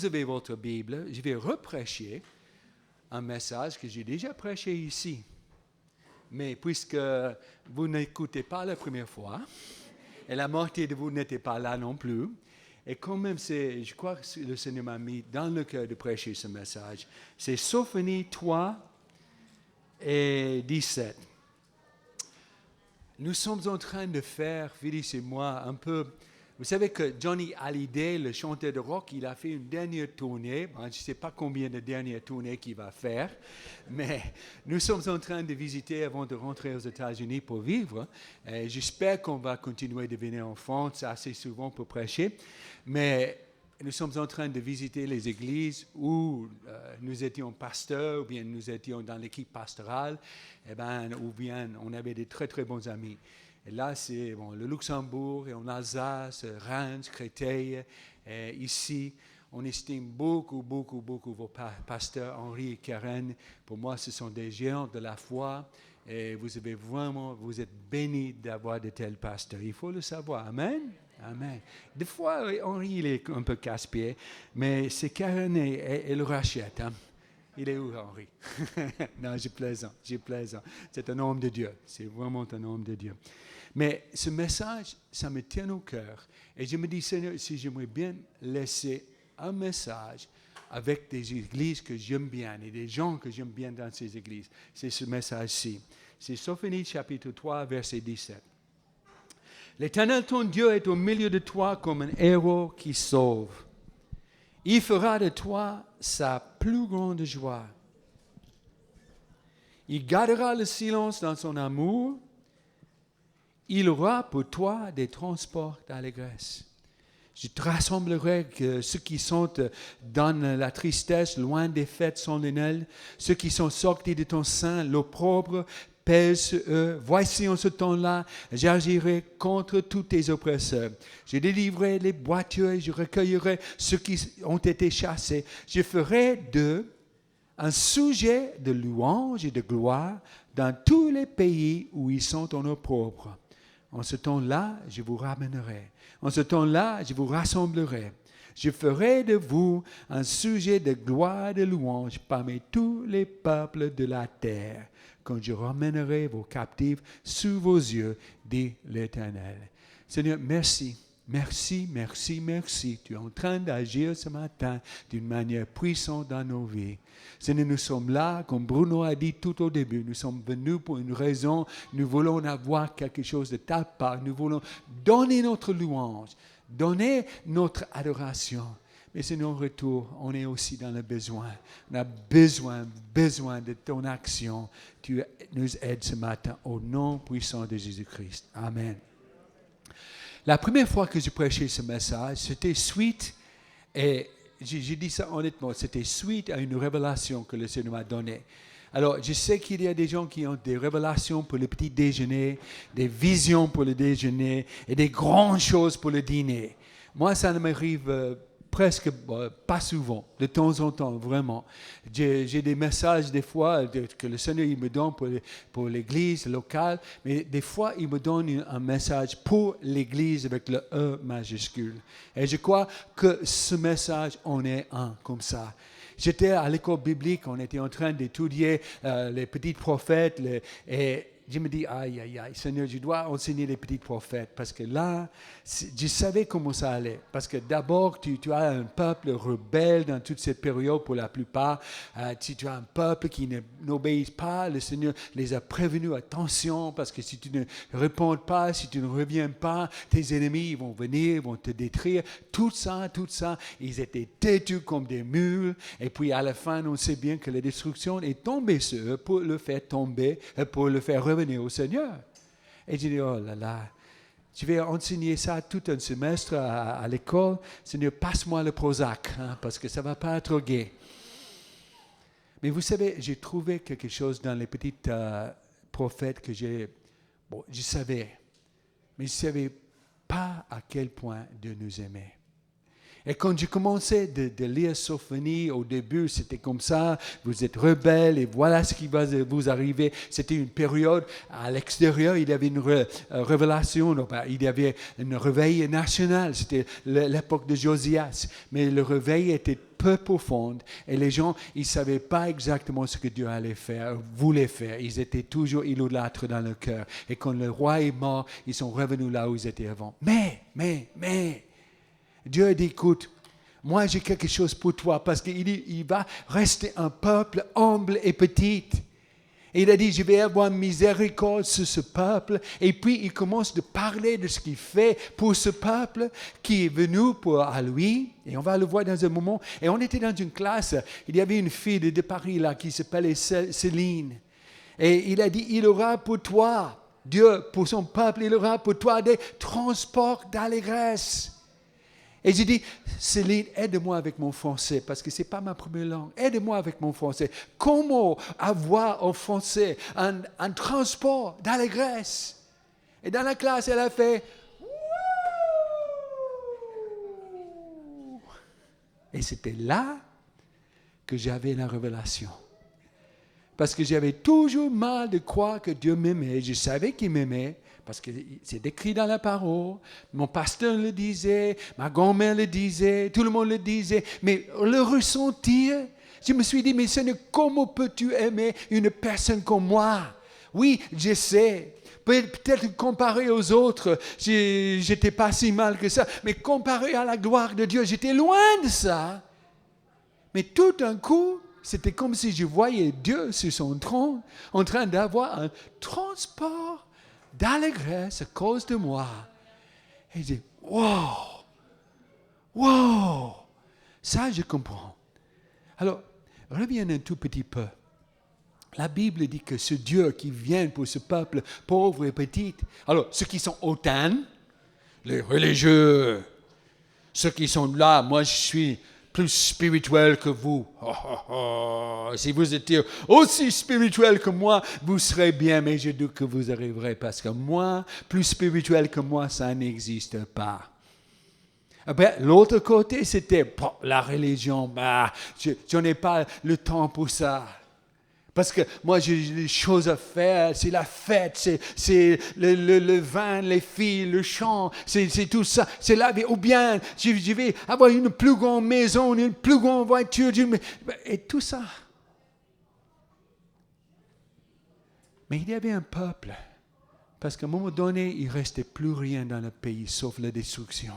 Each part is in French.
vous avez votre Bible, je vais reprêcher un message que j'ai déjà prêché ici. Mais puisque vous n'écoutez pas la première fois, et la moitié de vous n'était pas là non plus, et quand même, je crois que le Seigneur m'a mis dans le cœur de prêcher ce message. C'est Sophonie 3 et 17. Nous sommes en train de faire, Phyllis et moi, un peu... Vous savez que Johnny Hallyday, le chanteur de rock, il a fait une dernière tournée. Je ne sais pas combien de dernières tournées qu'il va faire, mais nous sommes en train de visiter avant de rentrer aux États-Unis pour vivre. Et j'espère qu'on va continuer de venir en France assez souvent pour prêcher. Mais nous sommes en train de visiter les églises où nous étions pasteurs, ou bien nous étions dans l'équipe pastorale, ou bien on avait des très très bons amis. Et là, c'est le Luxembourg, et en Alsace, Reims, Créteil, ici. On estime beaucoup vos pasteurs, Henri et Karen. Pour moi, ce sont des géants de la foi. Et vous êtes bénis d'avoir de tels pasteurs. Il faut le savoir. Amen. Amen. Des fois, Henri, il est un peu casse-pied, mais c'est Karen et le rachète. Hein. Il est où, Henri? Non, je plaisante. C'est un homme de Dieu. C'est vraiment un homme de Dieu. Mais ce message, ça me tient au cœur. Et je me dis, Seigneur, si j'aimerais bien laisser un message avec des églises que j'aime bien et des gens que j'aime bien dans ces églises, c'est ce message-ci. C'est Sophonie chapitre 3, verset 17. L'Éternel ton Dieu est au milieu de toi comme un héros qui sauve. Il fera de toi sa plus grande joie. Il gardera le silence dans son amour. Il aura pour toi des transports d'allégresse. Je te rassemblerai que ceux qui sont dans la tristesse, loin des fêtes solennelles, ceux qui sont sortis de ton sein, l'opprobre pèse sur eux. Voici en ce temps-là, j'agirai contre tous tes oppresseurs. Je délivrerai les boiteux et je recueillerai ceux qui ont été chassés. Je ferai d'eux un sujet de louange et de gloire dans tous les pays où ils sont en opprobre. En ce temps-là, je vous ramènerai. En ce temps-là, je vous rassemblerai. Je ferai de vous un sujet de gloire et de louange parmi tous les peuples de la terre, quand je ramènerai vos captifs sous vos yeux, dit l'Éternel. Seigneur, merci. Merci. Tu es en train d'agir ce matin d'une manière puissante dans nos vies. Seigneur, nous sommes là, comme Bruno a dit tout au début, nous sommes venus pour une raison. Nous voulons avoir quelque chose de ta part. Nous voulons donner notre louange, donner notre adoration. Mais Seigneur, en retour, on est aussi dans le besoin. On a besoin de ton action. Tu nous aides ce matin au nom puissant de Jésus-Christ. Amen. La première fois que je prêchais ce message, c'était suite, et j'ai dit ça honnêtement, c'était suite à une révélation que le Seigneur m'a donnée. Alors, je sais qu'il y a des gens qui ont des révélations pour le petit déjeuner, des visions pour le déjeuner et des grandes choses pour le dîner. Moi, ça ne m'arrive presque pas souvent, de temps en temps, vraiment. J'ai des messages des fois que le Seigneur il me donne pour l'église locale, mais des fois il me donne un message pour l'église avec le E majuscule. Et je crois que ce message en est un comme ça. J'étais à l'école biblique, on était en train d'étudier les petits prophètes et je me dis, aïe, Seigneur, je dois enseigner les petits prophètes parce que là, je savais comment ça allait. Parce que d'abord, tu as un peuple rebelle dans toute cette période pour la plupart. Tu as un peuple qui n'obéit pas. Le Seigneur les a prévenus, attention, parce que si tu ne réponds pas, si tu ne reviens pas, tes ennemis vont venir, vont te détruire. Tout ça, ils étaient têtus comme des mules. Et puis à la fin, on sait bien que la destruction est tombée sur eux pour le faire tomber, pour le faire revenir au Seigneur. Et je dis, oh là là, je vais enseigner ça tout un semestre à l'école. Seigneur, passe-moi le Prozac, parce que ça ne va pas être gai. Mais vous savez, j'ai trouvé quelque chose dans les petits prophètes que je savais, mais je ne savais pas à quel point Dieu nous aimait. Et quand j'ai commencé de lire Sophonie, au début, c'était comme ça, vous êtes rebelles et voilà ce qui va vous arriver. C'était une période, à l'extérieur, il y avait une révélation, il y avait un réveil national, c'était l'époque de Josias. Mais le réveil était peu profond et les gens, ils ne savaient pas exactement ce que Dieu allait faire, voulait faire. Ils étaient toujours idolâtres dans leur cœur. Et quand le roi est mort, ils sont revenus là où ils étaient avant. Mais, Dieu a dit, écoute, moi j'ai quelque chose pour toi parce qu'il va rester un peuple humble et petit. Et il a dit, je vais avoir miséricorde sur ce peuple. Et puis il commence de parler de ce qu'il fait pour ce peuple qui est venu à lui. Et on va le voir dans un moment. Et on était dans une classe, il y avait une fille de Paris là qui s'appelait Céline. Et il a dit, il aura pour toi, Dieu, pour son peuple, il aura pour toi des transports d'allégresse. Et j'ai dit, Céline, aide-moi avec mon français, parce que ce n'est pas ma première langue. Aide-moi avec mon français. Comment avoir en français un transport d'allégresse? Et dans la classe, elle a fait... Et c'était là que j'avais la révélation. Parce que j'avais toujours mal de croire que Dieu m'aimait. Je savais qu'il m'aimait. Parce que c'est écrit dans la parole, mon pasteur le disait, ma grand-mère le disait, tout le monde le disait, mais le ressentir, je me suis dit, mais Seigneur, comment peux-tu aimer une personne comme moi? Oui, je sais, peut-être comparé aux autres, j'étais pas si mal que ça, mais comparé à la gloire de Dieu, j'étais loin de ça. Mais tout d'un coup, c'était comme si je voyais Dieu sur son trône, en train d'avoir un transport d'allégresse à cause de moi. Et je dis, wow, ça je comprends. Alors, reviens un tout petit peu. La Bible dit que ce Dieu qui vient pour ce peuple pauvre et petit, alors ceux qui sont hautains, les religieux, ceux qui sont là, moi je suis plus spirituel que vous. Si vous étiez aussi spirituel que moi, vous serez bien, mais je doute que vous arriverez parce que moi, plus spirituel que moi, ça n'existe pas. Après, l'autre côté, c'était la religion. Je n'ai pas le temps pour ça. Parce que moi, j'ai des choses à faire, c'est la fête, c'est le vin, les filles, le chant, c'est tout ça, c'est la vie. Ou bien, je vais avoir une plus grande maison, une plus grande voiture, et tout ça. Mais il y avait un peuple, parce qu'à un moment donné, il ne restait plus rien dans le pays, sauf la destruction.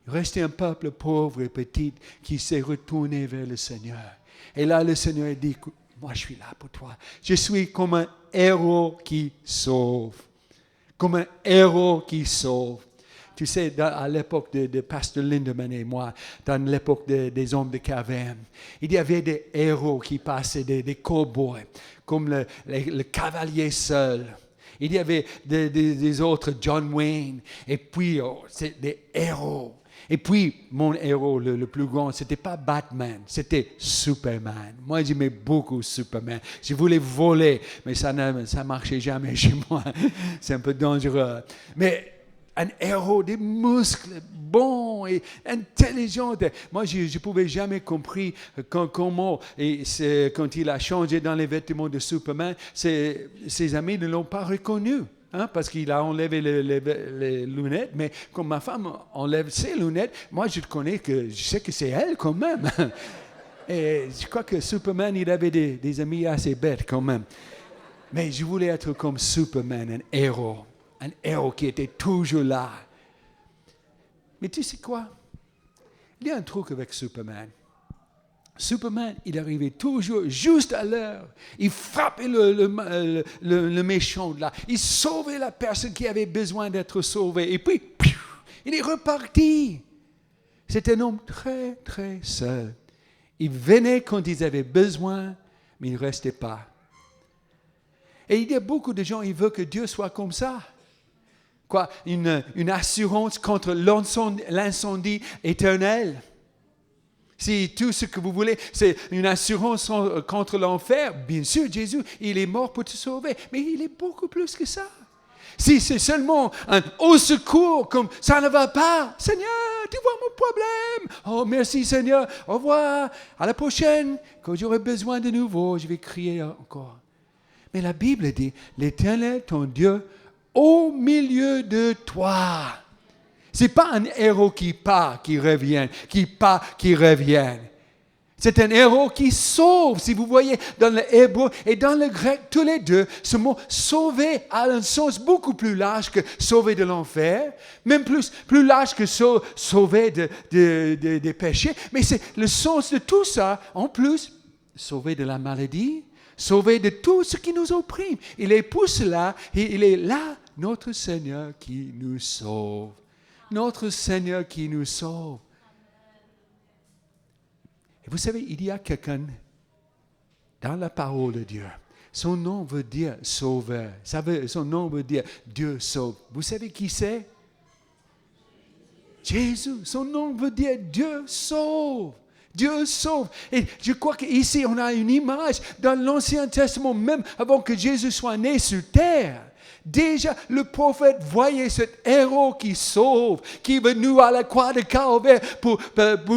Il restait un peuple pauvre et petit qui s'est retourné vers le Seigneur. Et là, le Seigneur a dit, moi, je suis là pour toi. Je suis comme un héros qui sauve. Comme un héros qui sauve. Tu sais, à l'époque de Pasteur Lindemann et moi, dans l'époque des hommes de caverne, il y avait des héros qui passaient, des cow-boys, comme le cavalier seul. Il y avait des autres, John Wayne, et puis c'est des héros. Et puis, mon héros le plus grand, ce n'était pas Batman, c'était Superman. Moi, j'aimais beaucoup Superman. Je voulais voler, mais ça ne marchait jamais chez moi. C'est un peu dangereux. Mais un héros, des muscles bons et intelligents. Moi, je ne pouvais jamais comprendre comment, quand il a changé dans les vêtements de Superman, ses amis ne l'ont pas reconnu. Parce qu'il a enlevé les lunettes, mais comme ma femme enlève ses lunettes, moi je sais que c'est elle quand même. Et je crois que Superman, il avait des amis assez bêtes quand même. Mais je voulais être comme Superman, un héros qui était toujours là. Mais tu sais quoi? Il y a un truc avec Superman. Superman, il arrivait toujours juste à l'heure. Il frappait le méchant là. Il sauvait la personne qui avait besoin d'être sauvée. Et puis, il est reparti. C'était un homme très, très seul. Il venait quand ils avaient besoin, mais il ne restait pas. Et il y a beaucoup de gens, ils veulent que Dieu soit comme ça. Quoi? Une assurance contre l'incendie éternel. Si tout ce que vous voulez, c'est une assurance contre l'enfer, bien sûr, Jésus, il est mort pour te sauver. Mais il est beaucoup plus que ça. Si c'est seulement un au secours, comme ça ne va pas, Seigneur, tu vois mon problème. Oh, merci Seigneur, au revoir, à la prochaine. Quand j'aurai besoin de nouveau, je vais crier encore. Mais la Bible dit, l'Éternel, ton Dieu, au milieu de toi. Ce n'est pas un héros qui part, qui revient, qui part, qui revient. C'est un héros qui sauve. Si vous voyez dans le hébreu et dans le grec, tous les deux, ce mot sauver a un sens beaucoup plus large que sauver de l'enfer, même plus large que sauver des péchés. Mais c'est le sens de tout ça. En plus, sauver de la maladie, sauver de tout ce qui nous opprime. Il est pour cela, il est là, notre Seigneur qui nous sauve. Notre Seigneur qui nous sauve. Et vous savez, il y a quelqu'un dans la parole de Dieu. Son nom veut dire sauveur. Son nom veut dire Dieu sauve. Vous savez qui c'est? Jésus. Son nom veut dire Dieu sauve. Dieu sauve. Et je crois qu'ici, on a une image dans l'Ancien Testament, même avant que Jésus soit né sur terre. Déjà, le prophète voyait cet héros qui sauve, qui est venu à la croix de Calvaire pour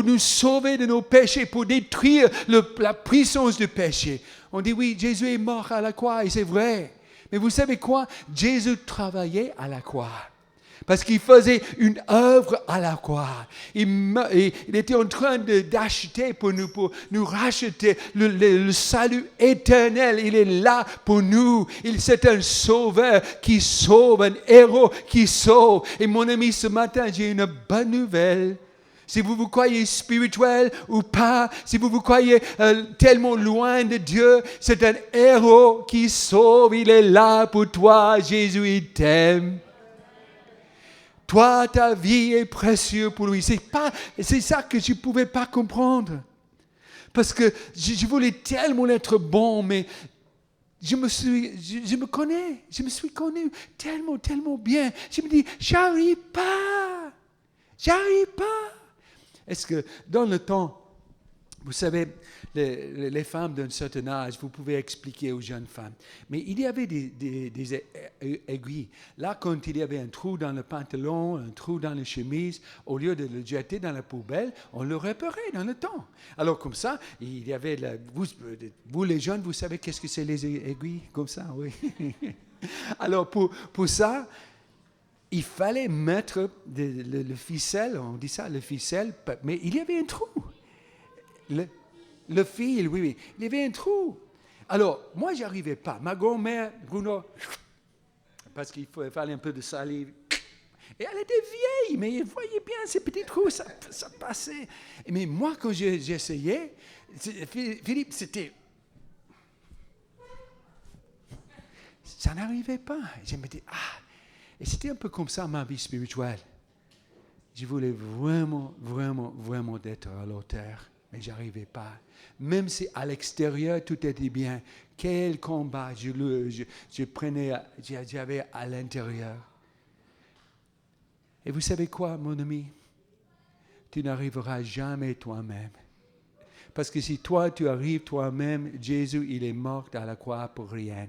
nous sauver de nos péchés, pour détruire la puissance du péché. On dit oui, Jésus est mort à la croix et c'est vrai. Mais vous savez quoi? Jésus travaillait à la croix. Parce qu'il faisait une œuvre à la croix. Il était en train d'acheter pour nous racheter le salut éternel. Il est là pour nous. C'est un sauveur qui sauve, un héros qui sauve. Et mon ami, ce matin, j'ai une bonne nouvelle. Si vous vous croyez spirituel ou pas, si vous vous croyez tellement loin de Dieu, c'est un héros qui sauve. Il est là pour toi. Jésus, il t'aime. Toi, ta vie est précieuse pour lui. C'est ça que je ne pouvais pas comprendre. Parce que je voulais tellement être bon, mais je me suis connu tellement bien. Je me dis, j'arrive pas. Est-ce que dans le temps, vous savez, les femmes d'un certain âge, vous pouvez expliquer aux jeunes femmes. Mais il y avait des aiguilles. Là, quand il y avait un trou dans le pantalon, un trou dans la chemise, au lieu de le jeter dans la poubelle, on le réparait dans le temps. Alors comme ça, il y avait... vous les jeunes, vous savez qu'est-ce que c'est les aiguilles? Comme ça, oui. Alors pour ça, il fallait mettre le ficelle, on dit ça, le ficelle, mais il y avait un trou. Le fil, oui, il y avait un trou. Alors, moi, je n'arrivais pas. Ma grand-mère, Bruno, parce qu'il fallait un peu de salive, et elle était vieille, mais elle voyait bien ces petits trous, ça passait. Mais moi, quand j'essayais, Philippe, ça n'arrivait pas. Je me dis, et c'était un peu comme ça ma vie spirituelle. Je voulais vraiment être à l'auteur. Mais je n'arrivais pas. Même si à l'extérieur, tout était bien. Quel combat j'avais à l'intérieur. Et vous savez quoi, mon ami? Tu n'arriveras jamais toi-même. Parce que si toi, tu arrives toi-même, Jésus, il est mort à la croix pour rien.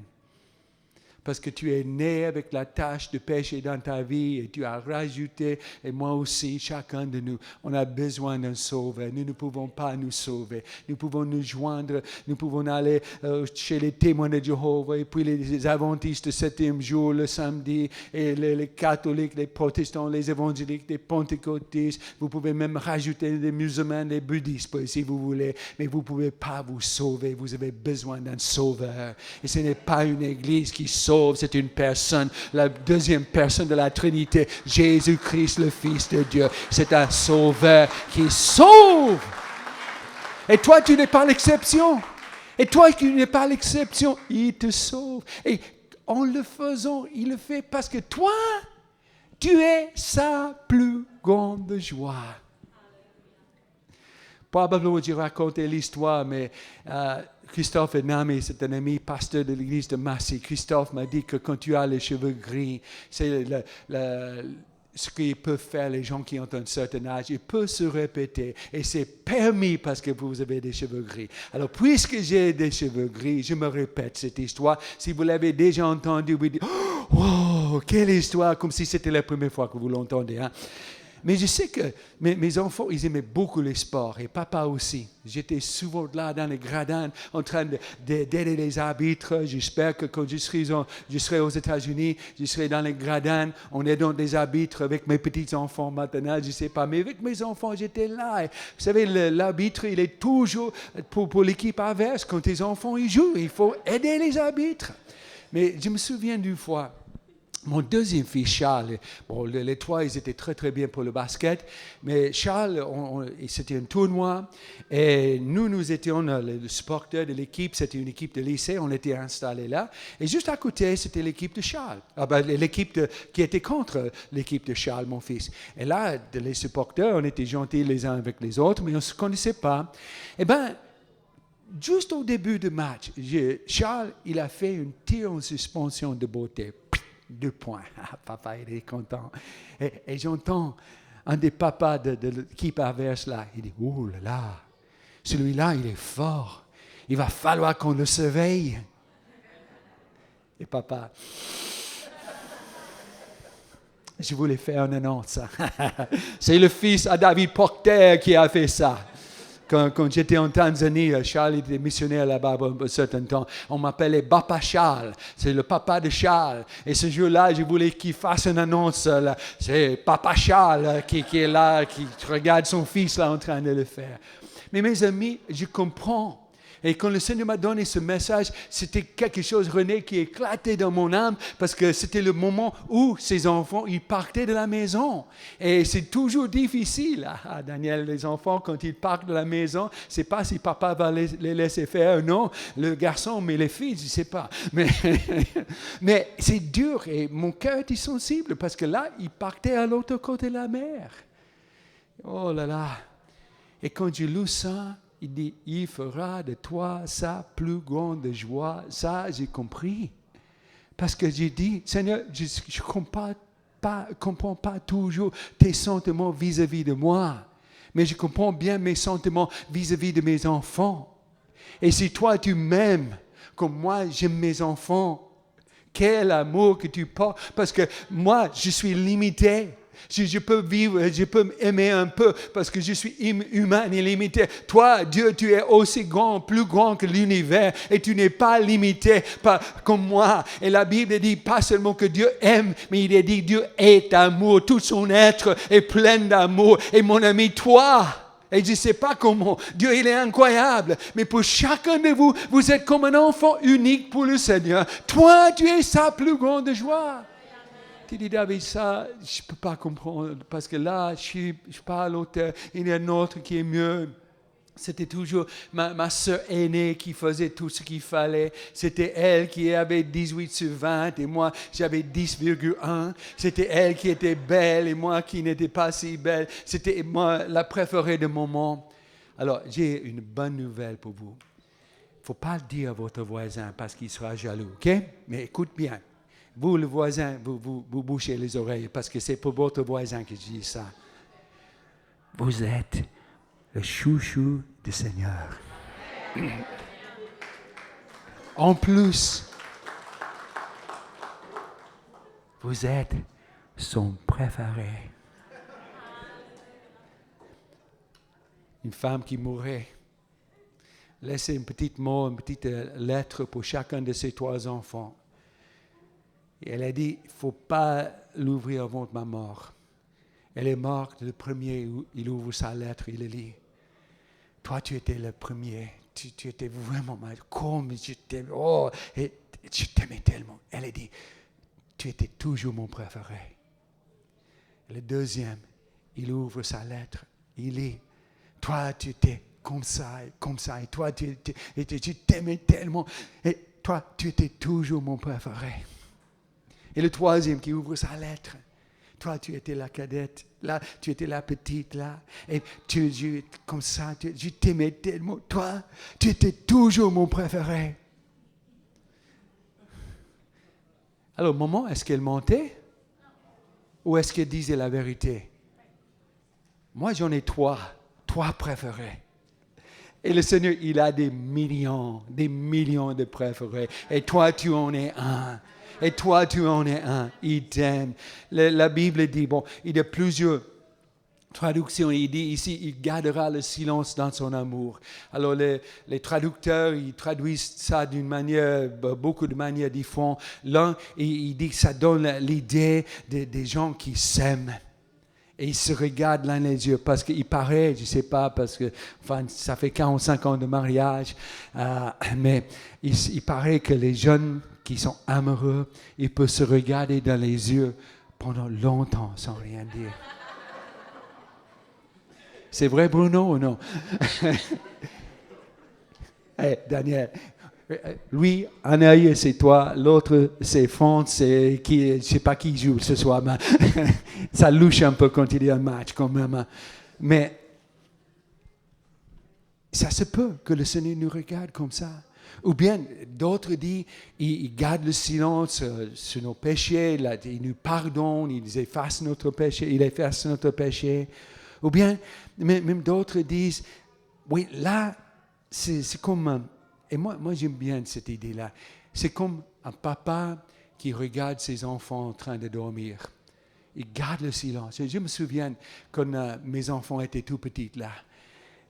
Parce que tu es né avec la tâche de péché dans ta vie et tu as rajouté, et moi aussi, chacun de nous, on a besoin d'un sauveur. Nous ne pouvons pas nous sauver. Nous pouvons nous joindre, nous pouvons aller chez les témoins de Jéhovah et puis les adventistes du 7e jour, le samedi, et les catholiques, les protestants, les évangéliques, les pentecôtistes. Vous pouvez même rajouter les musulmans, les bouddhistes si vous voulez, mais vous ne pouvez pas vous sauver. Vous avez besoin d'un sauveur. Et ce n'est pas une église qui sauve. C'est une personne, la deuxième personne de la Trinité, Jésus-Christ, le Fils de Dieu. C'est un sauveur qui sauve. Et toi, tu n'es pas l'exception. Et toi, tu n'es pas l'exception. Il te sauve. Et en le faisant, il le fait parce que toi, tu es sa plus grande joie. Probablement, j'ai raconté l'histoire, mais Christophe est Nami, c'est un ami pasteur de l'église de Massy. Christophe m'a dit que quand tu as les cheveux gris, c'est ce qu'ils peuvent faire les gens qui ont un certain âge. Il peut se répéter et c'est permis parce que vous avez des cheveux gris. Alors, puisque j'ai des cheveux gris, je me répète cette histoire. Si vous l'avez déjà entendu, vous dites « Oh, Oh, quelle histoire, comme si c'était la première fois que vous l'entendez. Hein? Mais je sais que mes enfants, ils aimaient beaucoup les sports, et papa aussi. J'étais souvent là dans les gradins en train d'aider les arbitres. J'espère que quand je serai aux États-Unis, je serai dans les gradins en aidant des arbitres avec mes petits-enfants maintenant, je ne sais pas. Mais avec mes enfants, j'étais là. Et vous savez, l'arbitre, il est toujours pour l'équipe adverse. Quand tes enfants ils jouent, il faut aider les arbitres. Mais je me souviens d'une fois, mon deuxième fils, Charles, bon, les trois, ils étaient très, très bien pour le basket, mais Charles, c'était un tournoi, et nous étions les supporters de l'équipe, c'était une équipe de lycée, on était installés là, et juste à côté, c'était l'équipe de Charles, l'équipe qui était contre l'équipe de Charles, mon fils. Et là, les supporters, on était gentils les uns avec les autres, mais on ne se connaissait pas. Eh bien, juste au début du match, Charles, il a fait un tir en suspension de beauté. 2 points. Ah, papa, il est content. Et j'entends un des papas de l'équipe adverse là. Il dit, oh là là, celui-là, il est fort. Il va falloir qu'on le surveille. Et papa, je voulais faire une annonce. C'est le fils à David Procter qui a fait ça. Quand j'étais en Tanzanie, Charles était missionnaire là-bas un certain temps. On m'appelait Papa Charles. C'est le papa de Charles. Et ce jour-là, je voulais qu'il fasse une annonce. Là. C'est Papa Charles qui est là, qui regarde son fils là en train de le faire. Mais mes amis, je comprends. Et quand le Seigneur m'a donné ce message, c'était quelque chose, René, qui éclatait dans mon âme parce que c'était le moment où ces enfants, ils partaient de la maison. Et c'est toujours difficile, Daniel, les enfants, quand ils partent de la maison, c'est pas si papa va les laisser faire, non, le garçon, mais les filles, je ne sais pas. Mais c'est dur et mon cœur était sensible parce que là, ils partaient à l'autre côté de la mer. Oh là là. Et quand je lis ça, il dit, il fera de toi sa plus grande joie. Ça, j'ai compris. Parce que j'ai dit, Seigneur, je ne comprends pas toujours tes sentiments vis-à-vis de moi. Mais je comprends bien mes sentiments vis-à-vis de mes enfants. Et si toi, tu m'aimes comme moi, j'aime mes enfants, quel amour que tu portes. Parce que moi, je suis limité. Je peux vivre, je peux aimer un peu parce que je suis humain et limité. Toi, Dieu, tu es aussi grand, plus grand que l'univers et tu n'es pas limité comme moi. Et la Bible dit pas seulement que Dieu aime, mais il dit Dieu est amour. Tout son être est plein d'amour. Et mon ami, toi, et je ne sais pas comment, Dieu il est incroyable, mais pour chacun de vous, vous êtes comme un enfant unique pour le Seigneur. Toi, tu es sa plus grande joie. Tu dis, David, ça, je ne peux pas comprendre, parce que là, je parle à l'auteur, il y a un autre qui est mieux. C'était toujours ma sœur aînée qui faisait tout ce qu'il fallait. C'était elle qui avait 18 sur 20 et moi, j'avais 10,1. C'était elle qui était belle et moi qui n'étais pas si belle. C'était moi la préférée de moment. Alors, j'ai une bonne nouvelle pour vous. Il ne faut pas le dire à votre voisin parce qu'il sera jaloux, ok? Mais écoute bien. Vous, le voisin, vous bouchez les oreilles parce que c'est pour votre voisin que je dis ça. Vous êtes le chouchou du Seigneur. En plus, vous êtes son préféré. Une femme qui mourait laissait une petite mot, une petite lettre pour chacun de ses 3 enfants. Et elle a dit, il ne faut pas l'ouvrir avant ma mort. Elle est morte le premier, il ouvre sa lettre, il le lit. Toi, tu étais le premier. Tu étais vraiment mal. Comme je t'aimais. Oh, et je t'aimais tellement. Elle a dit, tu étais toujours mon préféré. Le deuxième, il ouvre sa lettre, il lit. Toi, tu étais comme ça. Et toi, tu t'aimais tellement. Et toi, tu étais toujours mon préféré. Et le troisième qui ouvre sa lettre. Toi, tu étais la cadette. Là, tu étais la petite, là. Et tu comme ça, je t'aimais tellement. Toi, tu étais toujours mon préféré. Alors, maman, est-ce qu'elle mentait? Ou est-ce qu'elle disait la vérité? Moi, j'en ai 3 préférés. Et le Seigneur, il a des millions de préférés. Et toi, tu en es un. Et toi, tu en es un. Il t'aime. La Bible dit, bon, il y a plusieurs traductions. Il dit ici, il gardera le silence dans son amour. Alors, les traducteurs, ils traduisent ça d'une manière, beaucoup de manières différentes. L'un, il dit que ça donne l'idée des gens qui s'aiment. Et ils se regardent l'un les yeux parce qu'il paraît, je ne sais pas, parce que enfin, ça fait 45 ans de mariage, mais il paraît que les jeunes qui sont amoureux, ils peuvent se regarder dans les yeux pendant longtemps sans rien dire. C'est vrai, Bruno, ou non? Hey, Daniel, lui, un œil, c'est toi, l'autre, c'est France, c'est qui, je ne sais pas qui joue ce soir, mais ça louche un peu quand il y a un match quand même. Mais ça se peut que le Seigneur nous regarde comme ça. Ou bien, d'autres disent, il garde le silence sur nos péchés, il nous pardonne, il efface notre péché, Ou bien, même d'autres disent, oui, là, c'est comme... Et moi j'aime bien cette idée-là. C'est comme un papa qui regarde ses enfants en train de dormir. Il garde le silence. Je me souviens quand mes enfants étaient tout petits là.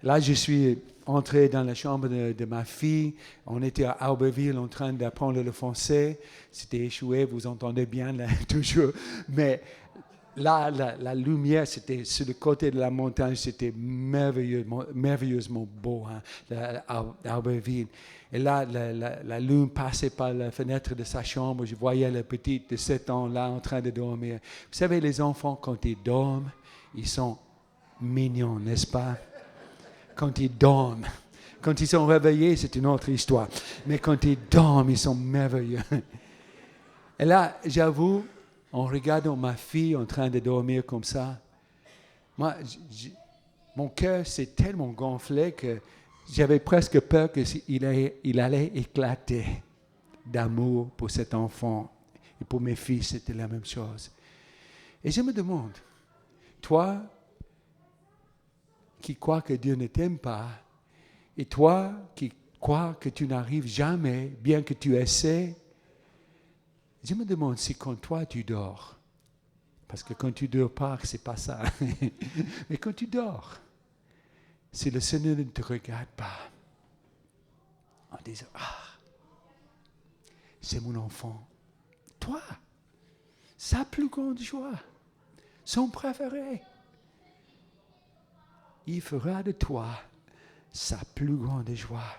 Là, je suis entré dans la chambre de ma fille. On était à Auberville en train d'apprendre le français. C'était échoué, vous entendez bien là, toujours. Mais là, la lumière, c'était sur le côté de la montagne, c'était merveilleusement beau, hein, à Auberville. Et là, la lune passait par la fenêtre de sa chambre. Je voyais la petite de 7 ans là en train de dormir. Vous savez, les enfants, quand ils dorment, ils sont mignons, n'est-ce pas? Quand ils dorment. Quand ils sont réveillés, c'est une autre histoire. Mais quand ils dorment, ils sont merveilleux. Et là, j'avoue, en regardant ma fille en train de dormir comme ça, moi, mon cœur s'est tellement gonflé que j'avais presque peur qu'il allait éclater d'amour pour cet enfant. Et pour mes filles, c'était la même chose. Et je me demande, toi qui crois que Dieu ne t'aime pas, et toi qui crois que tu n'arrives jamais, bien que tu essaies, je me demande si quand toi tu dors, parce que quand tu dors pas, c'est pas ça, mais quand tu dors, si le Seigneur ne te regarde pas, en disant, c'est mon enfant, toi, sa plus grande joie, son préféré, il fera de toi sa plus grande joie.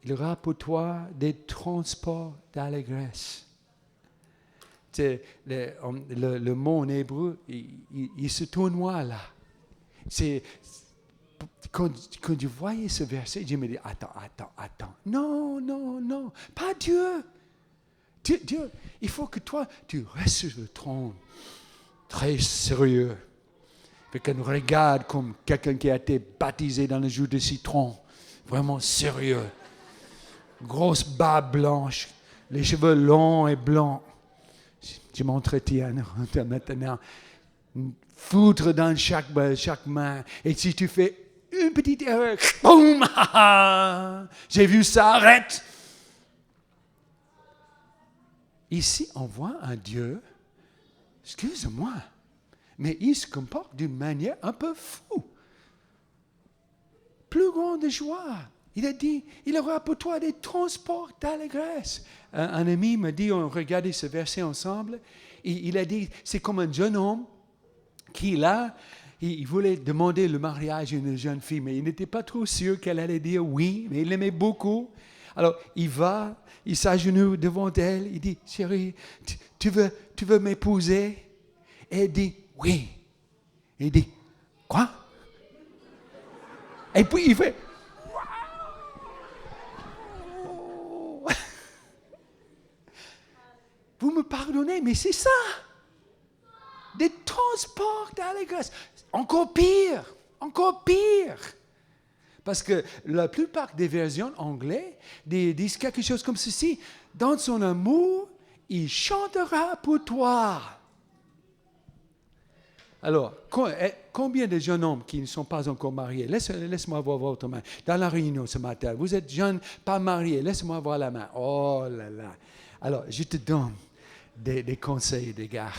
Il aura pour toi des transports d'allégresse. Le mot en hébreu, il se tournoie là. Quand je voyais ce verset, je me dis, attends. Non, pas Dieu. Dieu, il faut que toi, tu restes sur le trône, très sérieux. Avec un regard comme quelqu'un qui a été baptisé dans le jus de citron. Vraiment sérieux. Grosse barbe blanche, les cheveux longs et blancs. Je m'entretiens maintenant. Foudre dans chaque main. Et si tu fais une petite erreur, boum, j'ai vu ça, arrête. Ici, on voit un Dieu, excuse-moi, mais il se comporte d'une manière un peu fou. Plus grande joie. Il a dit, il aura pour toi des transports d'allégresse. Un ami m'a dit, on regardait ce verset ensemble, il a dit, c'est comme un jeune homme qui là, il voulait demander le mariage à une jeune fille, mais il n'était pas trop sûr qu'elle allait dire oui, mais il l'aimait beaucoup. Alors, il s'agenouille devant elle, il dit, chérie, tu veux m'épouser? Et elle dit, oui. Et il dit, quoi? Et puis il fait, vous me pardonnez, mais c'est ça. Des transports d'allégresse. Encore pire. Parce que la plupart des versions anglaises disent quelque chose comme ceci. Dans son amour, il chantera pour toi. Alors, combien de jeunes hommes qui ne sont pas encore mariés? Laisse-moi voir votre main. Dans la réunion ce matin, vous êtes jeunes, pas mariés. Laisse-moi voir la main. Oh là là. Alors, je te donne des conseils, des gars.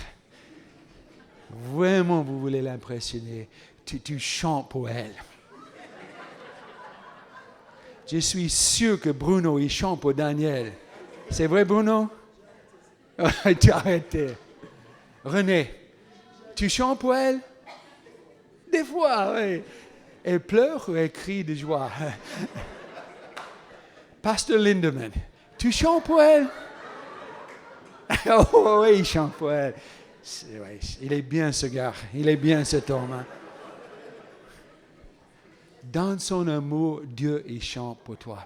Vraiment, vous voulez l'impressionner. Tu chantes pour elle. Je suis sûr que Bruno, il chante pour Daniel. C'est vrai, Bruno? Tu as arrêté. René, tu chantes pour elle? Des fois, oui. Elle pleure ou elle crie de joie? Pasteur Lindemann, tu chantes pour elle? Oh oui, il chante pour elle. Ouais, il est bien ce gars, il est bien cet homme. Hein. Dans son amour, Dieu, il chante pour toi.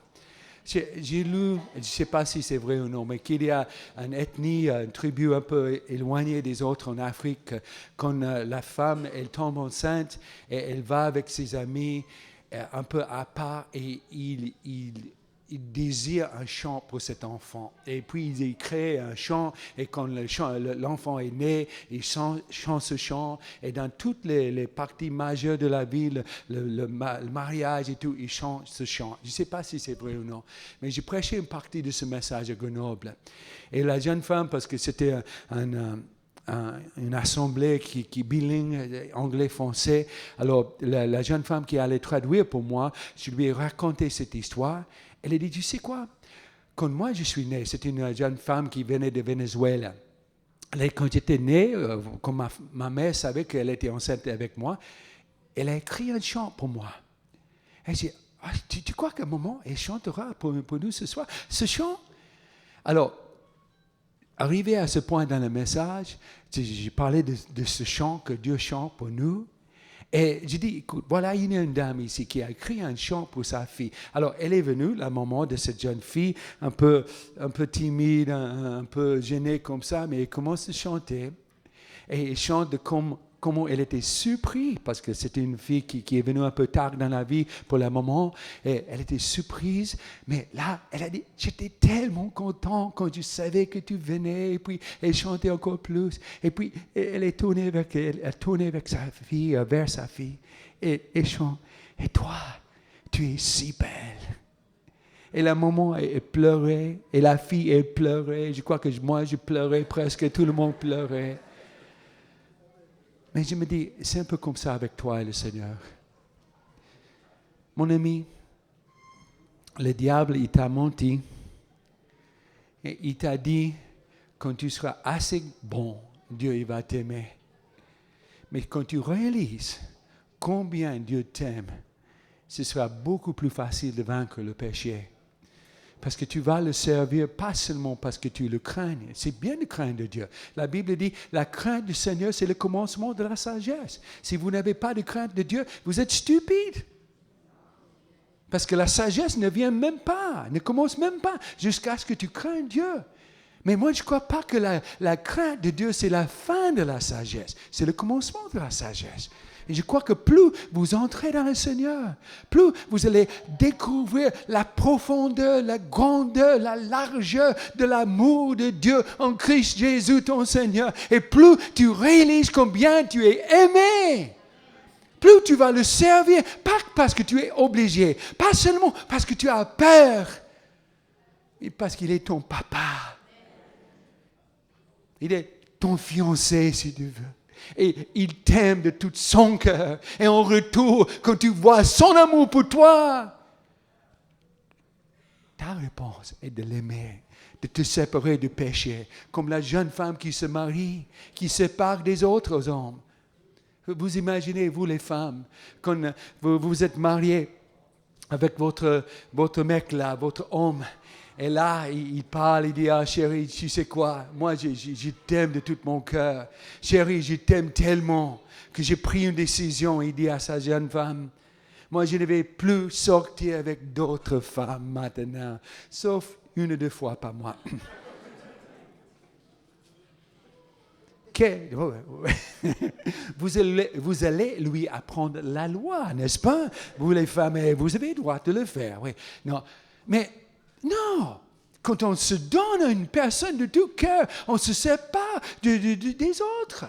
J'ai lu, je ne sais pas si c'est vrai ou non, mais qu'il y a une ethnie, une tribu un peu éloignée des autres en Afrique, quand la femme, elle tombe enceinte et elle va avec ses amis un peu à part et il désire un chant pour cet enfant. Et puis, il crée un chant, et quand l'enfant est né, il chante ce chant, et dans toutes les parties majeures de la ville, le mariage et tout, il chante ce chant. Je ne sais pas si c'est vrai ou non, mais j'ai prêché une partie de ce message à Grenoble. Et la jeune femme, parce que c'était une assemblée qui bilingue, anglais-français. Alors, la jeune femme qui allait traduire pour moi, je lui ai raconté cette histoire. Elle a dit, tu sais quoi? Quand moi je suis né, c'était une jeune femme qui venait de Venezuela. Quand j'étais né, quand ma mère savait qu'elle était enceinte avec moi, elle a écrit un chant pour moi. Elle dit, tu crois qu'à un moment, elle chantera pour nous ce soir? Ce chant? Alors, arrivé à ce point dans le message, j'ai parlé de ce chant que Dieu chante pour nous. Et j'ai dit, écoute, voilà, il y a une dame ici qui a écrit un chant pour sa fille. Alors, elle est venue, la maman de cette jeune fille, un peu timide, un peu gênée comme ça, mais elle commence à chanter. Et elle chante de comment elle était surprise, parce que c'était une fille qui est venue un peu tard dans la vie pour la maman, et elle était surprise, mais là, elle a dit, j'étais tellement content quand je savais que tu venais, et puis elle chantait encore plus, et puis elle est tournée avec sa fille, vers sa fille, et elle chante, et toi, tu es si belle. Et la maman, elle pleurait, et la fille, elle pleurait, je crois que moi, je pleurais presque, tout le monde pleurait. Mais je me dis, c'est un peu comme ça avec toi et le Seigneur. Mon ami, le diable, il t'a menti. Et il t'a dit, quand tu seras assez bon, Dieu il va t'aimer. Mais quand tu réalises combien Dieu t'aime, ce sera beaucoup plus facile de vaincre le péché. Parce que tu vas le servir pas seulement parce que tu le crains. C'est bien de craindre Dieu. La Bible dit, la crainte du Seigneur, c'est le commencement de la sagesse. Si vous n'avez pas de crainte de Dieu, vous êtes stupide. Parce que la sagesse ne vient même pas, ne commence même pas jusqu'à ce que tu craignes Dieu. Mais moi, je ne crois pas que la crainte de Dieu, c'est la fin de la sagesse. C'est le commencement de la sagesse. Et je crois que plus vous entrez dans le Seigneur, plus vous allez découvrir la profondeur, la grandeur, la largeur de l'amour de Dieu en Christ Jésus, ton Seigneur. Et plus tu réalises combien tu es aimé, plus tu vas le servir, pas parce que tu es obligé, pas seulement parce que tu as peur, mais parce qu'il est ton papa. Il est ton fiancé, si tu veux. Et il t'aime de tout son cœur. Et en retour, quand tu vois son amour pour toi, ta réponse est de l'aimer, de te séparer du péché, comme la jeune femme qui se marie, qui se sépare des autres hommes. Vous imaginez, vous les femmes, quand vous êtes mariés avec votre mec là, votre homme, et là, il parle, il dit, chérie, tu sais quoi, moi je t'aime de tout mon cœur. Chérie, je t'aime tellement que j'ai pris une décision. Il dit à sa jeune femme, moi je ne vais plus sortir avec d'autres femmes maintenant, sauf une ou deux fois par mois. Vous allez lui apprendre la loi, n'est-ce pas? Vous les femmes, vous avez le droit de le faire. Oui. Non, mais non, quand on se donne à une personne de tout cœur, on ne se sépare des autres.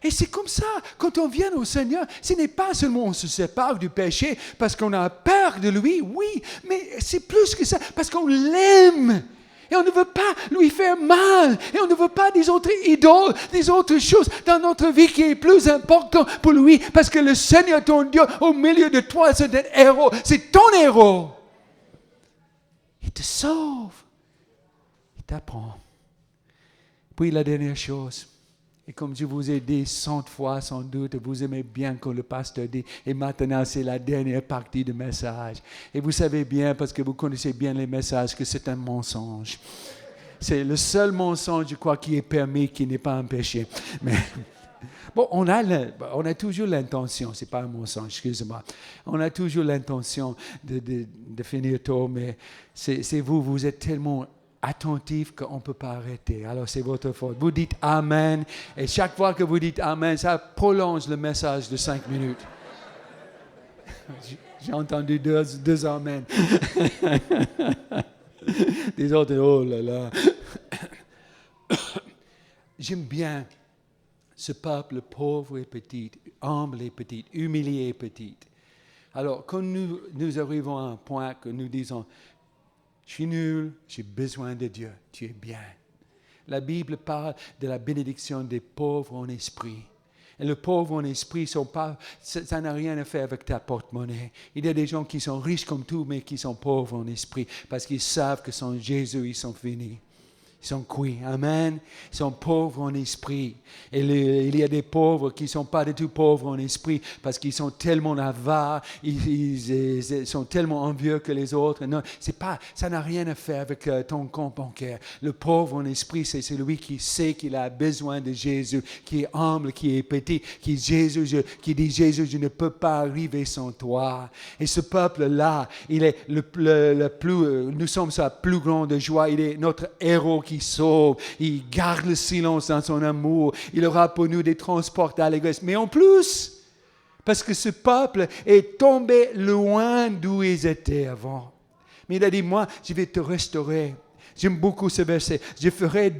Et c'est comme ça, quand on vient au Seigneur, ce n'est pas seulement on se sépare du péché parce qu'on a peur de lui, oui, mais c'est plus que ça, parce qu'on l'aime. Et on ne veut pas lui faire mal. Et on ne veut pas des autres idoles, des autres choses dans notre vie qui est plus important pour lui. Parce que le Seigneur, ton Dieu, au milieu de toi, c'est un héros. C'est ton héros. Il te sauve. Il t'apprend. Puis la dernière chose. Et comme je vous ai dit 100 fois sans doute, vous aimez bien quand le pasteur dit, et maintenant c'est la dernière partie du message. Et vous savez bien, parce que vous connaissez bien les messages, que c'est un mensonge. C'est le seul mensonge, je crois, qui est permis, qui n'est pas un péché. Mais bon, on a toujours l'intention, c'est pas un mensonge, excusez-moi. On a toujours l'intention de finir tôt, mais c'est vous êtes tellement attentif qu'on ne peut pas arrêter. Alors, c'est votre faute. Vous dites Amen, et chaque fois que vous dites Amen, ça prolonge le message de 5 minutes. J'ai entendu deux Amen. Des autres, oh là là. J'aime bien ce peuple pauvre et petit, humble et petit, humilié et petit. Alors, quand nous arrivons à un point que nous disons, je suis nul, j'ai besoin de Dieu, tu es bien. La Bible parle de la bénédiction des pauvres en esprit. Et les pauvres en esprit, ça n'a rien à faire avec ta porte-monnaie. Il y a des gens qui sont riches comme tout, mais qui sont pauvres en esprit, parce qu'ils savent que sans Jésus, ils sont finis. Ils sont cuits. Amen. Ils sont pauvres en esprit. Et il y a des pauvres qui ne sont pas du tout pauvres en esprit parce qu'ils sont tellement avares, ils sont tellement envieux que les autres. Non, ça n'a rien à faire avec ton compte bancaire. Le pauvre en esprit, c'est celui qui sait qu'il a besoin de Jésus, qui est humble, qui est petit, qui dit Jésus, je ne peux pas arriver sans toi. Et ce peuple-là, il est nous sommes sa plus grande joie. Il est notre héros qui sauve, il garde le silence dans son amour, il aura pour nous des transports d'allégresse. Mais en plus, parce que ce peuple est tombé loin d'où ils étaient avant. Mais il a dit, moi, je vais te restaurer. J'aime beaucoup ce verset. Je ferai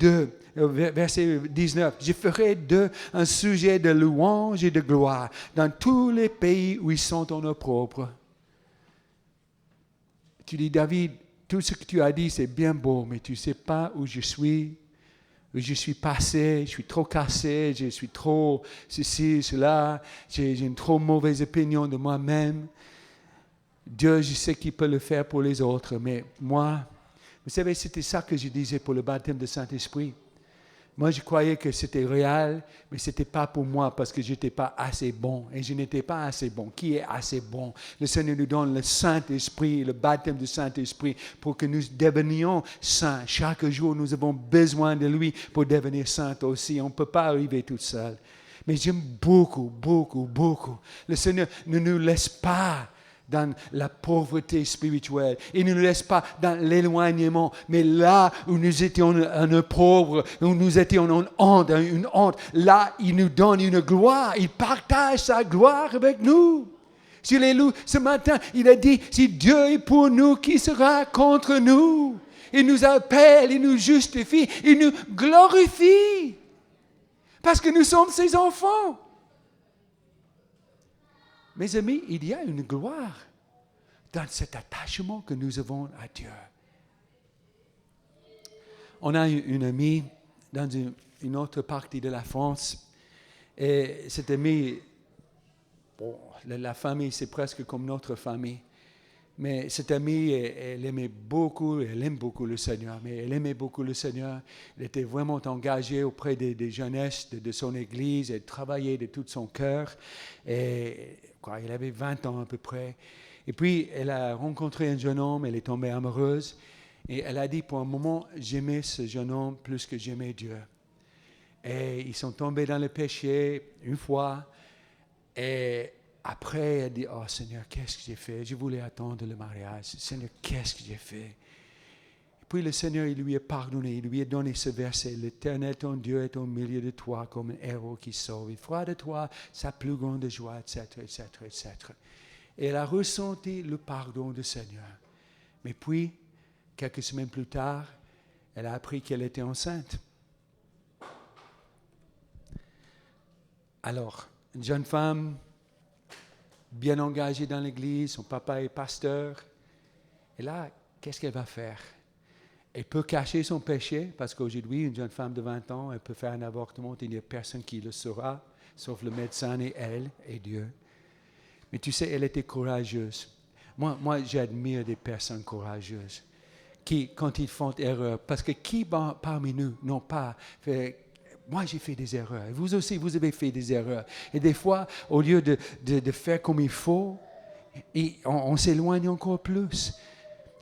verset 19, je ferai d'eux un sujet de louange et de gloire dans tous les pays où ils sont en opprobre. Tu dis, David, tout ce que tu as dit, c'est bien beau, mais tu ne sais pas où je suis passé, je suis trop cassé, je suis trop ceci, cela, j'ai une trop mauvaise opinion de moi-même. Dieu, je sais qu'il peut le faire pour les autres, mais moi, vous savez, c'était ça que je disais pour le baptême de Saint-Esprit. Moi, je croyais que c'était réel, mais ce n'était pas pour moi parce que je n'étais pas assez bon. Et je n'étais pas assez bon. Qui est assez bon? Le Seigneur nous donne le Saint-Esprit, le baptême du Saint-Esprit pour que nous devenions saints. Chaque jour, nous avons besoin de lui pour devenir saints aussi. On ne peut pas arriver tout seul. Mais j'aime beaucoup, beaucoup, beaucoup. Le Seigneur ne nous laisse pas dans la pauvreté spirituelle. Il ne nous laisse pas dans l'éloignement, mais là où nous étions en pauvre, où nous étions en une honte, là, il nous donne une gloire. Il partage sa gloire avec nous. Sur les loups, ce matin, il a dit, si Dieu est pour nous, qui sera contre nous? Il nous appelle, il nous justifie, il nous glorifie. Parce que nous sommes ses enfants. Mes amis, il y a une gloire dans cet attachement que nous avons à Dieu. On a une amie dans une autre partie de la France, et cette amie, la famille, c'est presque comme notre famille. Mais cette amie, elle aime beaucoup le Seigneur. Mais elle aimait beaucoup le Seigneur. Elle était vraiment engagée auprès des jeunesses de son église. Elle travaillait de tout son cœur. Et elle avait 20 ans à peu près. Et puis, elle a rencontré un jeune homme. Elle est tombée amoureuse. Et elle a dit, pour un moment, j'aimais ce jeune homme plus que j'aimais Dieu. Et ils sont tombés dans le péché une fois. Et après, elle dit, oh Seigneur, qu'est-ce que j'ai fait? Je voulais attendre le mariage. Seigneur, qu'est-ce que j'ai fait? Et puis le Seigneur, il lui a pardonné, il lui a donné ce verset. L'Éternel, ton Dieu, est au milieu de toi comme un héros qui sauve. Il fera de toi sa plus grande joie, etc., etc., etc. Et elle a ressenti le pardon du Seigneur. Mais puis, quelques semaines plus tard, elle a appris qu'elle était enceinte. Alors, une jeune femme, bien engagée dans l'église, son papa est pasteur. Et là, qu'est-ce qu'elle va faire? Elle peut cacher son péché, parce qu'aujourd'hui, une jeune femme de 20 ans, elle peut faire un avortement, il n'y a personne qui le saura, sauf le médecin et elle et Dieu. Mais tu sais, elle était courageuse. Moi, j'admire des personnes courageuses qui, quand ils font erreur, parce que qui parmi nous n'ont pas fait... Moi, j'ai fait des erreurs. Et vous aussi, vous avez fait des erreurs. Et des fois, au lieu de faire comme il faut, on s'éloigne encore plus.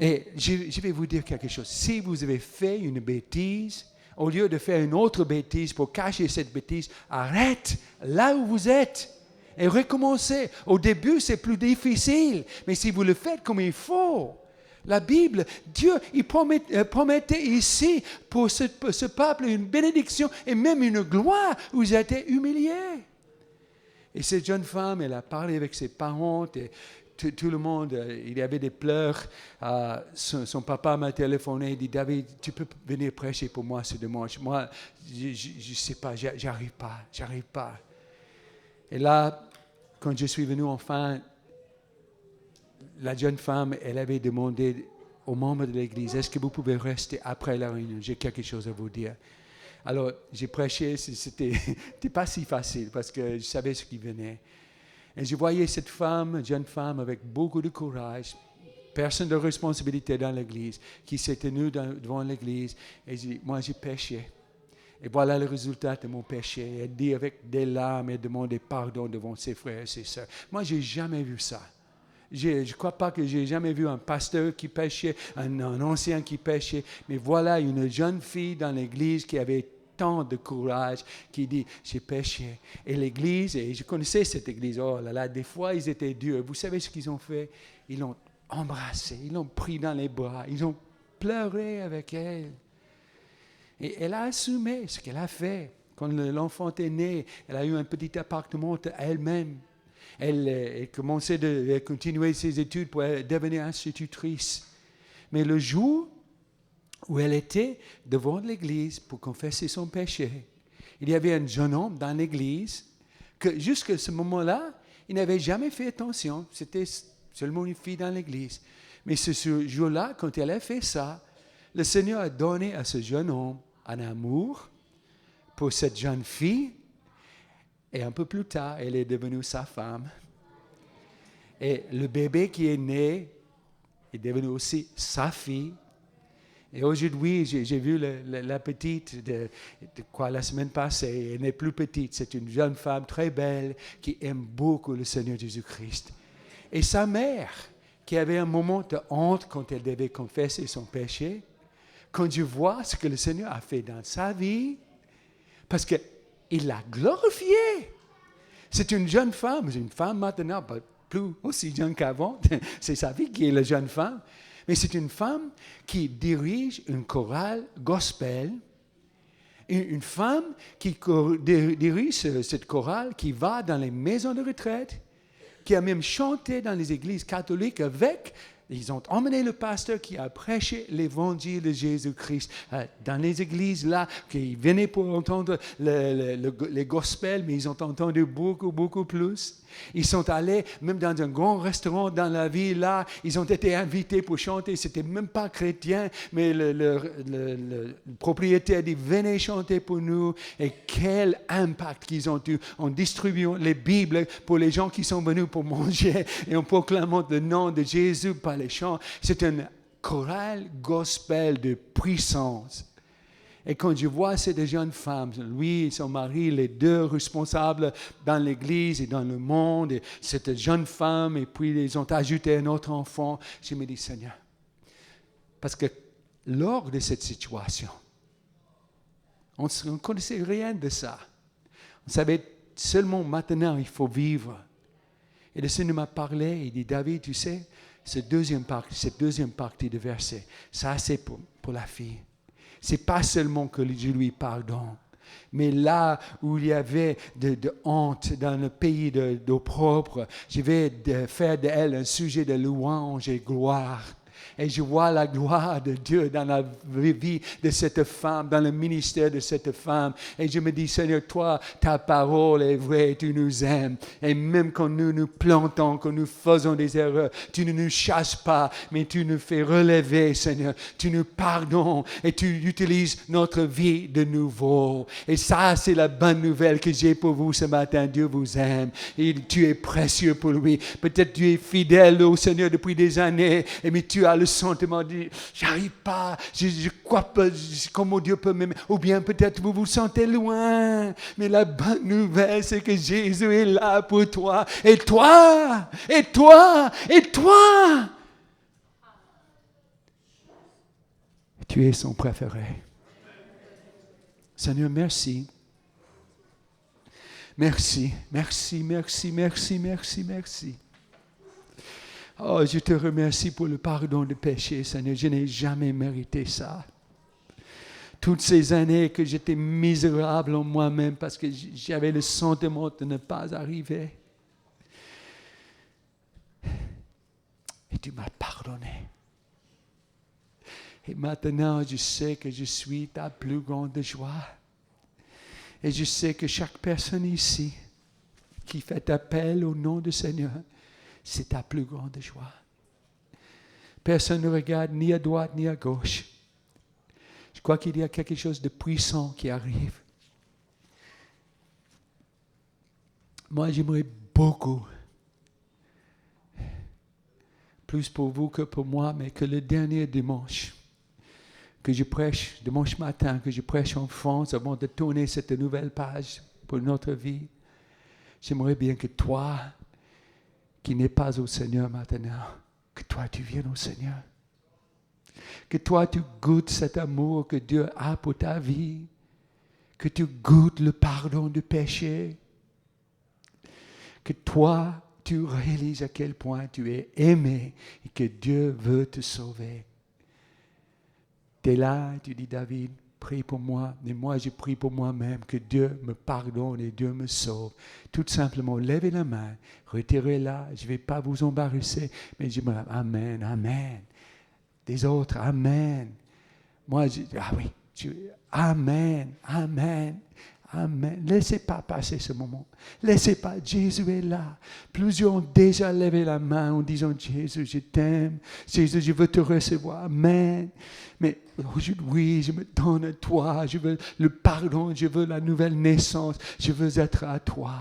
Et je vais vous dire quelque chose. Si vous avez fait une bêtise, au lieu de faire une autre bêtise pour cacher cette bêtise, arrête là où vous êtes et recommencez. Au début, c'est plus difficile, mais si vous le faites comme il faut, la Bible, Dieu, il promettait ici pour ce peuple une bénédiction et même une gloire où ils étaient humiliés. Et cette jeune femme, elle a parlé avec ses parents et tout le monde, il y avait des pleurs. Son papa m'a téléphoné, il dit, David, tu peux venir prêcher pour moi ce dimanche. Moi, je ne sais pas, j'arrive pas. Et là, quand je suis venu enfin, la jeune femme, elle avait demandé aux membres de l'église, est-ce que vous pouvez rester après la réunion? J'ai quelque chose à vous dire. Alors, j'ai prêché, c'était pas si facile parce que je savais ce qui venait. Et je voyais cette femme, jeune femme, avec beaucoup de courage, personne de responsabilité dans l'église, qui s'est tenue devant l'église. Et moi, j'ai péché. Et voilà le résultat de mon péché. Elle dit avec des larmes et demandait pardon devant ses frères et ses sœurs. Moi, je n'ai jamais vu ça. Je ne crois pas que j'ai jamais vu un pasteur qui péchait, un ancien qui péchait. Mais voilà une jeune fille dans l'église qui avait tant de courage, qui dit, j'ai péché. Et l'église, et je connaissais cette église, oh là là, des fois ils étaient durs. Vous savez ce qu'ils ont fait? Ils l'ont embrassée, ils l'ont pris dans les bras, ils ont pleuré avec elle. Et elle a assumé ce qu'elle a fait. Quand l'enfant est né, elle a eu un petit appartement à elle-même. Elle commençait à continuer ses études pour devenir institutrice. Mais le jour où elle était devant l'église pour confesser son péché, il y avait un jeune homme dans l'église que jusqu'à ce moment-là, il n'avait jamais fait attention. C'était seulement une fille dans l'église. Mais ce jour-là, quand elle a fait ça, le Seigneur a donné à ce jeune homme un amour pour cette jeune fille. Et un peu plus tard, elle est devenue sa femme. Et le bébé qui est né est devenu aussi sa fille. Et aujourd'hui, j'ai vu la petite la semaine passée. Elle n'est plus petite. C'est une jeune femme très belle qui aime beaucoup le Seigneur Jésus-Christ. Et sa mère, qui avait un moment de honte quand elle devait confesser son péché, quand je vois ce que le Seigneur a fait dans sa vie, parce qu'il l'a glorifié. C'est une jeune femme maintenant, pas plus aussi jeune qu'avant. C'est sa vie qui est la jeune femme. Mais c'est une femme qui dirige une chorale gospel, une femme qui dirige cette chorale, qui va dans les maisons de retraite, qui a même chanté dans les églises catholiques avec... Ils ont emmené le pasteur qui a prêché l'évangile de Jésus-Christ dans les églises là, qui venaient pour entendre les gospels, mais ils ont entendu beaucoup, beaucoup plus. Ils sont allés même dans un grand restaurant dans la ville là, ils ont été invités pour chanter, c'était même pas chrétien, mais le propriétaire dit venez chanter pour nous. Et quel impact qu'ils ont eu en distribuant les Bibles pour les gens qui sont venus pour manger et en proclamant le nom de Jésus par les chants. C'est une chorale gospel de puissance. Et quand je vois ces deux jeunes femmes, lui et son mari, les deux responsables dans l'église et dans le monde, et cette jeune femme, et puis ils ont ajouté un autre enfant, je me dis, Seigneur, parce que lors de cette situation, on ne connaissait rien de ça. On savait seulement maintenant, il faut vivre. Et le Seigneur m'a parlé, il dit, David, tu sais, cette deuxième partie de verset, ça c'est pour la fille. C'est pas seulement que je lui pardonne, mais là où il y avait de honte dans le pays d'opprobre, je vais faire d'elle un sujet de louange et gloire. Et je vois la gloire de Dieu dans la vie de cette femme, dans le ministère de cette femme. Et je me dis, Seigneur, toi, ta parole est vraie, tu nous aimes. Et même quand nous nous plantons, quand nous faisons des erreurs, tu ne nous chasses pas, mais tu nous fais relever, Seigneur. Tu nous pardonnes et tu utilises notre vie de nouveau. Et ça, c'est la bonne nouvelle que j'ai pour vous ce matin. Dieu vous aime. Et tu es précieux pour lui. Peut-être tu es fidèle au Seigneur depuis des années, mais tu as le sentiment de j'arrive pas, je crois pas, comment Dieu peut m'aimer. Ou bien peut-être vous vous sentez loin. Mais la bonne nouvelle, c'est que Jésus est là pour toi. Et toi, et toi, et toi. Tu es son préféré. Seigneur, merci. Merci, merci, merci, merci, merci, merci. Oh, je te remercie pour le pardon de péché, Seigneur. Je n'ai jamais mérité ça. Toutes ces années que j'étais misérable en moi-même parce que j'avais le sentiment de ne pas arriver. Et tu m'as pardonné. Et maintenant, je sais que je suis ta plus grande joie. Et je sais que chaque personne ici qui fait appel au nom du Seigneur, c'est ta plus grande joie. Personne ne regarde ni à droite ni à gauche. Je crois qu'il y a quelque chose de puissant qui arrive. Moi, j'aimerais beaucoup, plus pour vous que pour moi, mais que le dernier dimanche, que je prêche, dimanche matin, que je prêche en France avant de tourner cette nouvelle page pour notre vie, j'aimerais bien que toi, qui n'es pas au Seigneur maintenant, que toi tu viennes au Seigneur. Que toi tu goûtes cet amour que Dieu a pour ta vie. Que tu goûtes le pardon du péché. Que toi tu réalises à quel point tu es aimé et que Dieu veut te sauver. Tu es là, tu dis David, prie pour moi, et moi je prie pour moi-même, que Dieu me pardonne et Dieu me sauve. Tout simplement, levez la main, retirez-la, je ne vais pas vous embarrasser, mais je me dis, Amen, Amen. Des autres, Amen. Moi, Amen, Amen, Amen. Laissez pas passer ce moment. Laissez pas, Jésus est là. Plusieurs ont déjà levé la main en disant, Jésus, je t'aime. Jésus, je veux te recevoir. Amen. Mais aujourd'hui, je me donne à toi. Je veux le pardon. Je veux la nouvelle naissance. Je veux être à toi.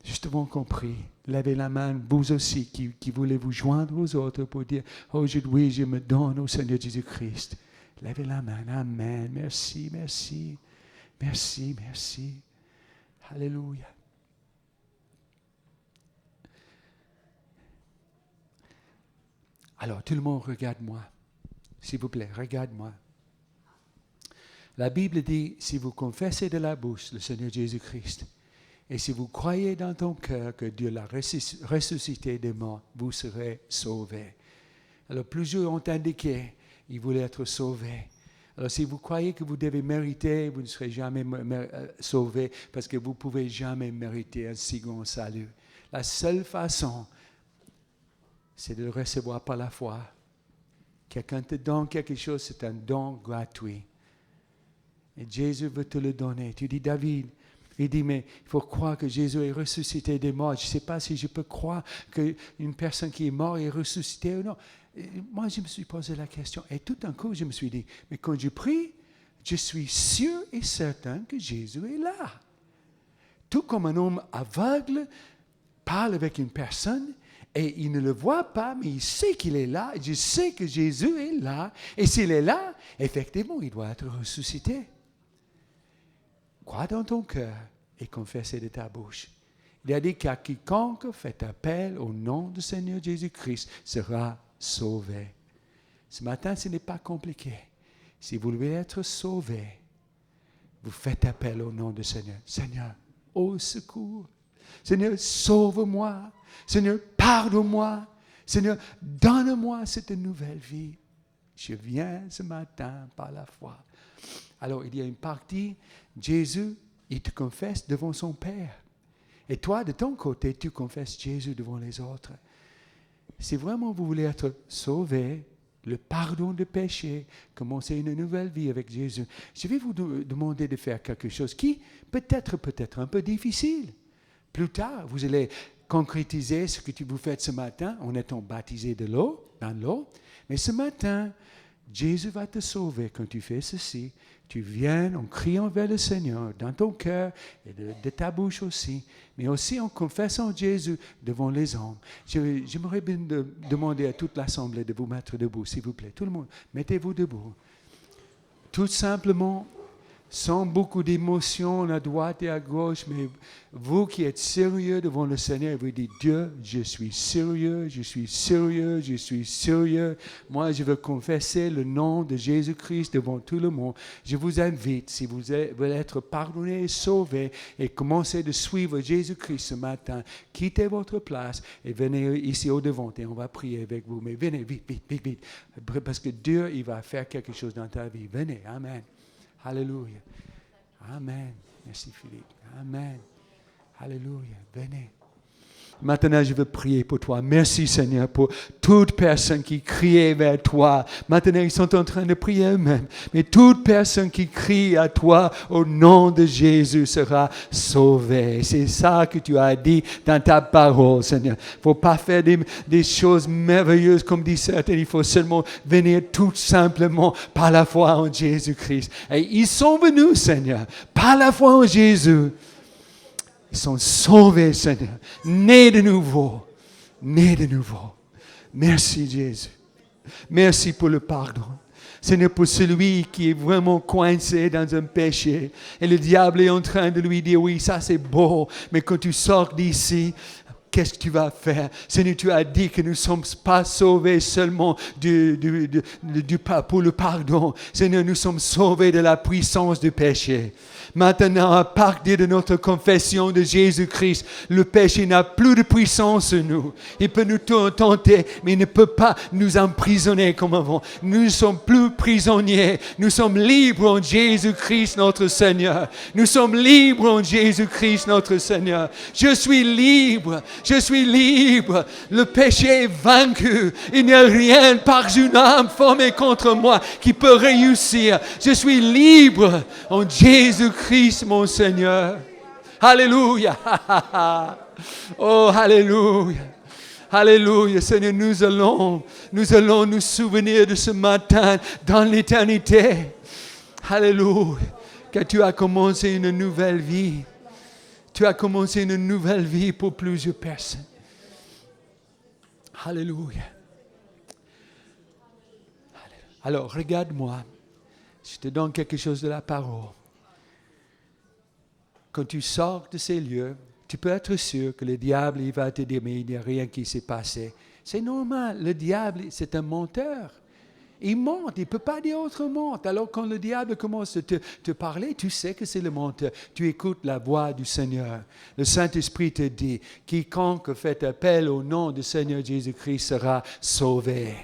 Justement compris. Levez la main, vous aussi, qui voulez vous joindre aux autres pour dire, aujourd'hui, je me donne au Seigneur Jésus-Christ. Levez la main. Amen. Merci, merci. Merci, merci. Alléluia. Alors, tout le monde, regarde-moi. S'il vous plaît, regarde-moi. La Bible dit, si vous confessez de la bouche le Seigneur Jésus-Christ, et si vous croyez dans ton cœur que Dieu l'a ressuscité des morts, vous serez sauvés. Alors, plusieurs ont indiqué, ils voulaient être sauvés. Alors, si vous croyez que vous devez mériter, vous ne serez jamais sauvé parce que vous ne pouvez jamais mériter un si grand salut. La seule façon, c'est de le recevoir par la foi. Quelqu'un te donne quelque chose, c'est un don gratuit. Et Jésus veut te le donner. Tu dis, David, il dit, mais il faut croire que Jésus est ressuscité des morts. Je ne sais pas si je peux croire qu'une personne qui est morte est ressuscitée ou non. Moi, je me suis posé la question et tout d'un coup, je me suis dit, mais quand je prie, je suis sûr et certain que Jésus est là. Tout comme un homme aveugle parle avec une personne et il ne le voit pas, mais il sait qu'il est là. Je sais que Jésus est là. Et s'il est là, effectivement, il doit être ressuscité. Crois dans ton cœur et confesse de ta bouche. Il a dit qu'à quiconque fait appel au nom du Seigneur Jésus-Christ sera sauvé. Ce matin, ce n'est pas compliqué. Si vous voulez être sauvé, vous faites appel au nom du Seigneur. Seigneur, au secours. Seigneur, sauve-moi. Seigneur, pardonne-moi. Seigneur, donne-moi cette nouvelle vie. Je viens ce matin par la foi. Alors, il y a une partie, Jésus, il te confesse devant son Père. Et toi, de ton côté, tu confesses Jésus devant les autres. Si vraiment vous voulez être sauvé, le pardon de péché, commencer une nouvelle vie avec Jésus, je vais vous demander de faire quelque chose qui peut-être un peu difficile. Plus tard, vous allez concrétiser ce que vous faites ce matin en étant baptisé dans l'eau. Mais ce matin, Jésus va te sauver quand tu fais ceci. Tu viens en criant vers le Seigneur dans ton cœur et de ta bouche aussi, mais aussi en confessant Jésus devant les hommes. J'aimerais bien demander à toute l'Assemblée de vous mettre debout, s'il vous plaît. Tout le monde, mettez-vous debout. Tout simplement, sans beaucoup d'émotions à droite et à gauche, mais vous qui êtes sérieux devant le Seigneur, vous dites, Dieu, je suis sérieux, je suis sérieux, je suis sérieux. Moi, je veux confesser le nom de Jésus-Christ devant tout le monde. Je vous invite, si vous voulez être pardonné et sauvé, et commencer de suivre Jésus-Christ ce matin, quittez votre place et venez ici au devant et on va prier avec vous. Mais venez vite, parce que Dieu, il va faire quelque chose dans ta vie. Venez, amen. Alléluia. Amen. Merci Philippe. Amen. Alléluia. Venez. Maintenant, je veux prier pour toi. Merci Seigneur pour toute personne qui criait vers toi. Maintenant, ils sont en train de prier eux-mêmes. Mais toute personne qui crie à toi au nom de Jésus sera sauvée. C'est ça que tu as dit dans ta parole, Seigneur. Il ne faut pas faire des choses merveilleuses comme dit certains. Il faut seulement venir tout simplement par la foi en Jésus-Christ. Et ils sont venus, Seigneur, par la foi en Jésus. Ils sont sauvés, Seigneur, nés de nouveau, nés de nouveau. Merci, Jésus. Merci pour le pardon. Seigneur, pour celui qui est vraiment coincé dans un péché, et le diable est en train de lui dire, oui, ça c'est beau, mais quand tu sors d'ici, qu'est-ce que tu vas faire? Seigneur, tu as dit que nous ne sommes pas sauvés seulement pour le pardon. Seigneur, nous sommes sauvés de la puissance du péché. Maintenant, à partir de notre confession de Jésus-Christ, le péché n'a plus de puissance sur nous. Il peut nous tenter, mais il ne peut pas nous emprisonner comme avant. Nous ne sommes plus prisonniers. Nous sommes libres en Jésus-Christ, notre Seigneur. Nous sommes libres en Jésus-Christ, notre Seigneur. Je suis libre. Je suis libre. Le péché est vaincu. Il n'y a rien par une âme formée contre moi qui peut réussir. Je suis libre en Jésus-Christ, mon Seigneur. Alléluia. Oh, alléluia. Alléluia. Seigneur, nous allons nous souvenir de ce matin dans l'éternité. Alléluia. Car tu as commencé une nouvelle vie. Tu as commencé une nouvelle vie pour plusieurs personnes. Alléluia. Alors, regarde-moi. Je te donne quelque chose de la parole. Quand tu sors de ces lieux, tu peux être sûr que le diable, il va te dire, mais il n'y a rien qui s'est passé. C'est normal. Le diable, c'est un menteur. Il ment, il ne peut pas dire autrement. Alors quand le diable commence à te parler, tu sais que c'est le menteur. Tu écoutes la voix du Seigneur. Le Saint-Esprit te dit, quiconque fait appel au nom du Seigneur Jésus-Christ sera sauvé.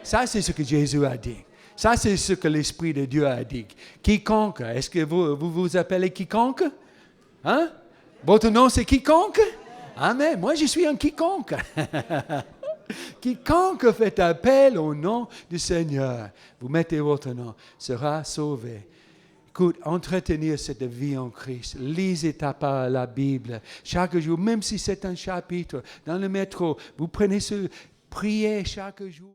Ça, c'est ce que Jésus a dit. Ça, c'est ce que l'Esprit de Dieu a dit. Quiconque, est-ce que vous appelez quiconque? Hein? Votre nom, c'est quiconque? Amen. Moi, je suis un quiconque. Quiconque fait appel au nom du Seigneur, vous mettez votre nom, sera sauvé. Écoute, entretenir cette vie en Christ. Lisez la Bible chaque jour, même si c'est un chapitre. Dans le métro, vous prenez priez chaque jour.